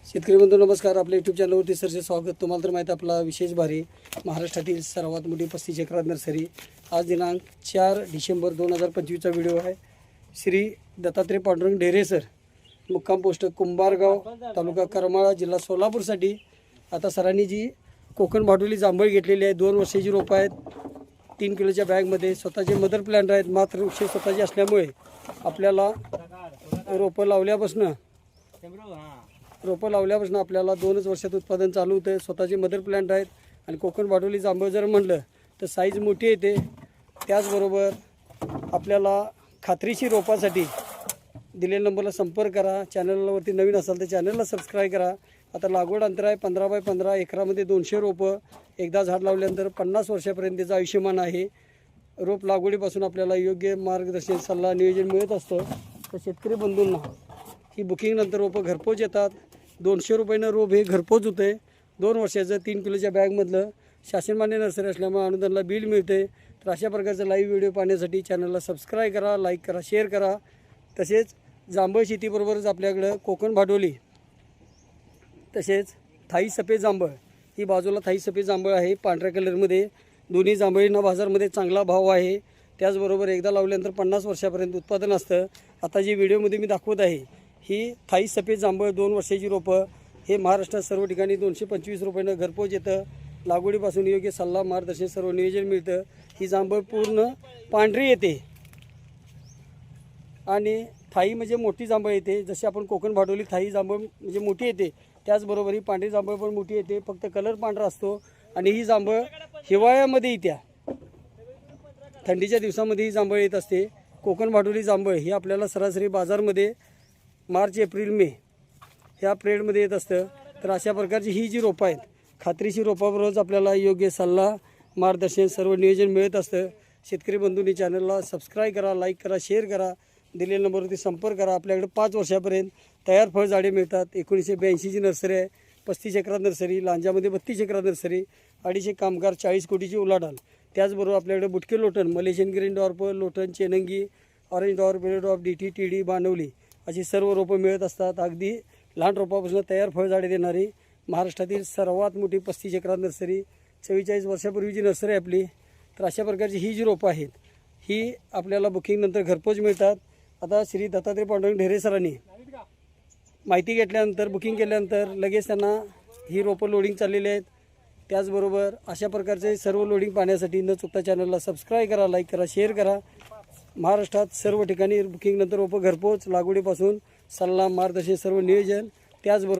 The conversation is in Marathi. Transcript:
शेतकरी बंधू नमस्कार. आपल्या यूट्यूब चॅनलवरती सरचे स्वागत. तुम्हाला तर माहिती आपला विशेष भारी महाराष्ट्रातील सर्वात मोठी 35 एकरात नर्सरी. आज दिनांक 4 डिसेंबर 2025चा व्हिडिओ आहे. श्री दत्तात्रय पांडुरंग ढेरे सर, मुक्काम पोस्ट कुंभारगाव, तालुका करमाळा, जिल्हा सोलापूरसाठी. आता सरांनी जी कोकण भाडोली जांभळ घेतलेली आहे, 2 वर्षाची रोपं आहेत, 3 किलोच्या बॅगमध्ये. स्वतःचे मदर प्लॅन्ट आहेत, मात्र वृक्ष स्वतःचे असल्यामुळे आपल्याला रोपं लावल्यापासून आपल्याला 2च वर्षात उत्पादन चालू होतं. स्वतःचे मदर प्लॅन्ट आहेत आणि कोकण भाडोली जांभळ जर म्हटलं तर साईज मोठी येते. त्याचबरोबर आपल्याला खात्रीशीर रोपासाठी दिलेल्या नंबरला संपर्क करा. चॅनलवरती नवीन असाल तर चॅनलला सबस्क्राईब करा. आता लागवड अंतर आहे 15 बाय 15 एकरामध्ये 200 रोपं. एकदा झाड लावल्यानंतर 50 वर्षापर्यंतचं आयुष्यमान आहे. रोप लागवडीपासून आपल्याला योग्य मार्गदर्शन, सल्ला, नियोजन मिळत असतं. तर शेतकरी बंधूंना ही बुकिंगनंतर रोपं घरपोच येतात. 200 रुपयानं रोप हे घरपोच होतं आहे. 2 वर्षाचं 3 किलोच्या बॅगमधलं शासनमान्य नर्सरी असल्यामुळे अनुदानाला बिल मिळते. तर अशा प्रकारचा लाईव्ह व्हिडिओ पाहण्यासाठी चॅनलला सबस्क्राईब करा, लाईक करा, शेअर करा. तसेच जांभळ शेतीबरोबरच आपल्याकडं कोकण भाडोली, तसेच थाई सफेद जांभळ, ही बाजूला थाई सफेद जांभळ आहे पांढऱ्या कलरमध्ये. दोन्ही जांभळींना बाजारमध्ये चांगला भाव आहे. त्याचबरोबर एकदा लावल्यानंतर 50 वर्षापर्यंत उत्पादन असतं. आता जी व्हिडिओमध्ये मी दाखवत आहे ही थाई सफेद जांभळ 2 वर्षाची रोपं. हे महाराष्ट्रात सर्व ठिकाणी 225 रुपयानं घरपोच येतं. लागवडीपासून योग्य सल्ला, मार्गदर्शन, सर्व नियोजन मिळतं. ही जांभळ पूर्ण पांढरी येते आणि थाई म्हणजे मोठी जांभळ येते. जशी आपण कोकण भाडोली थाई जांभळ म्हणजे मोठी येते, त्याचबरोबर ही पांढरी जांभळ पण मोठी येते, फक्त कलर पांढरा असतो. आणि ही जांभळ हिवाळ्यामध्ये येत्या, थंडीच्या दिवसामध्ये ही जांभळ येत असते. कोकण भाडोली जांभळ ही आपल्याला सरासरी बाजारमध्ये मार्च, एप्रिल, मे ह्या पिरियडमध्ये येत असतं. तर अशा प्रकारची ही जी रोपं आहेत, खात्रीशीर रोपाबरोबरच आपल्याला योग्य सल्ला, मार्गदर्शन, सर्व नियोजन मिळत असतं. शेतकरी बंधूंनी चॅनलला सबस्क्राईब करा, लाईक करा, शेअर करा, दिलेल्या नंबरवरती संपर्क करा. आपल्याकडे 5 वर्षापर्यंत तयार फळझाडे मिळतात. 1982ची नर्सरी आहे. 35 एकरात नर्सरी, लांजामध्ये 32 एकरात नर्सरी, 250 कामगार, 40 कोटीची उलाढाल. त्याचबरोबर आपल्याकडे बुटके लोटन, मलेशियन ग्रीन डॉर्फ, लोटन, चेनंगी, ऑरेंज डॉर्फ, बेले डॉर्फ, DT, TD, बानवली अशी सर्व रोपं मिळत असतात. अगदी लहान रोपापासून तयार फळझाडे देणारी महाराष्ट्रातील सर्वात मोठी 35 एकरात नर्सरी, 44 वर्षापूर्वीची नर्सरी आहे आपली. तर अशा प्रकारची ही जी रोपं आहेत ही आपल्याला बुकिंगनंतर घरपोच मिळतात. आता श्री दत्तात्रय पांडुरंग ढेरे सरांनी माहिती घेतल्यानंतर, बुकिंग केल्यानंतर लगेच त्यांना ही रोपं लोडिंग चाललेली आहेत. त्याचबरोबर अशा प्रकारचे सर्व लोडिंग पाहण्यासाठी न चुकता चॅनलला सबस्क्राईब करा, लाईक करा, शेअर करा. महाराष्ट्रात सर्व ठिकाणी बुकिंगनंतर रोपं घरपोच, लागवडीपासून सल्ला, मार्गदर्शन, सर्व नियोजन. त्याचबरोबर